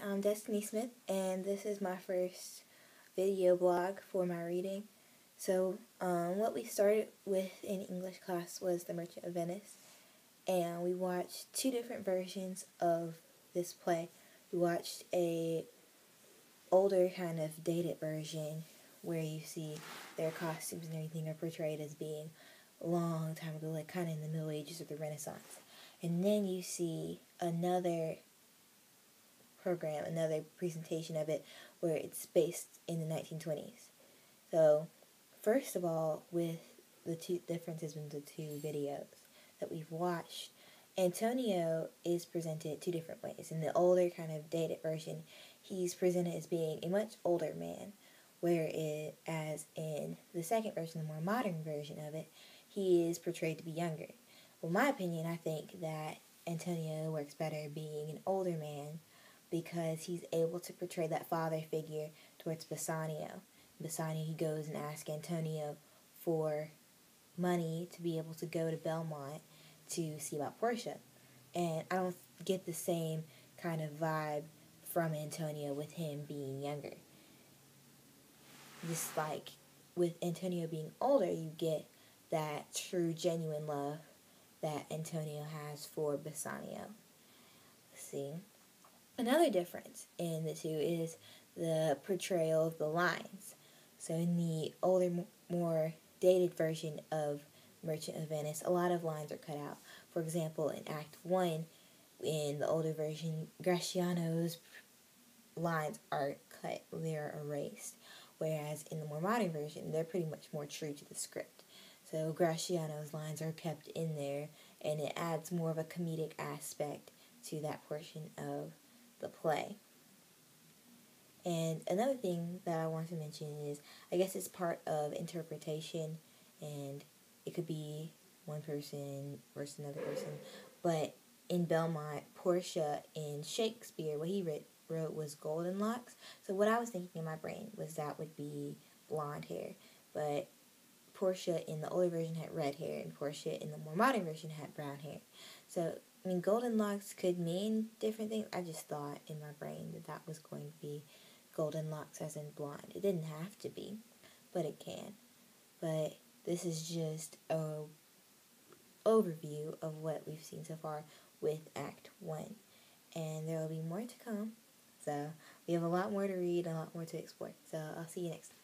I'm Destiny Smith, and this is my first video blog for my reading. So, what we started with in English class was The Merchant of Venice, and we watched two different versions of this play. We watched a older kind of dated version where you see their costumes and everything are portrayed as being a long time ago, like kind of in the Middle Ages or the Renaissance. And then you see another presentation of it where it's based in the 1920s. So, first of all, with the two differences in the two videos that we've watched, Antonio is presented two different ways. In the older kind of dated version, he's presented as being a much older man, whereas in the second version, the more modern version of it, he is portrayed to be younger. Well, in my opinion, I think that Antonio works better being an older man because he's able to portray that father figure towards Bassanio. Bassanio, he goes and asks Antonio for money to be able to go to Belmont to see about Portia. And I don't get the same kind of vibe from Antonio with him being younger. Just like with Antonio being older, you get that true, genuine love that Antonio has for Bassanio. See? Another difference in the two is the portrayal of the lines. So in the older, more dated version of Merchant of Venice, a lot of lines are cut out. For example, in Act 1, in the older version, Gratiano's lines are cut, they're erased. Whereas in the more modern version, they're pretty much more true to the script. So Gratiano's lines are kept in there, and it adds more of a comedic aspect to that portion of the play. And another thing that I want to mention is, I guess it's part of interpretation, and it could be one person versus another person, but in Belmont, Portia in Shakespeare, what he wrote was golden locks. So what I was thinking in my brain was that would be blonde hair, but Portia in the older version had red hair, and Portia in the more modern version had brown hair. So, I mean, golden locks could mean different things. I just thought in my brain that that was going to be golden locks as in blonde. It didn't have to be, but it can. But this is just a overview of what we've seen so far with Act 1. And there will be more to come. So, we have a lot more to read, a lot more to explore. So, I'll see you next time.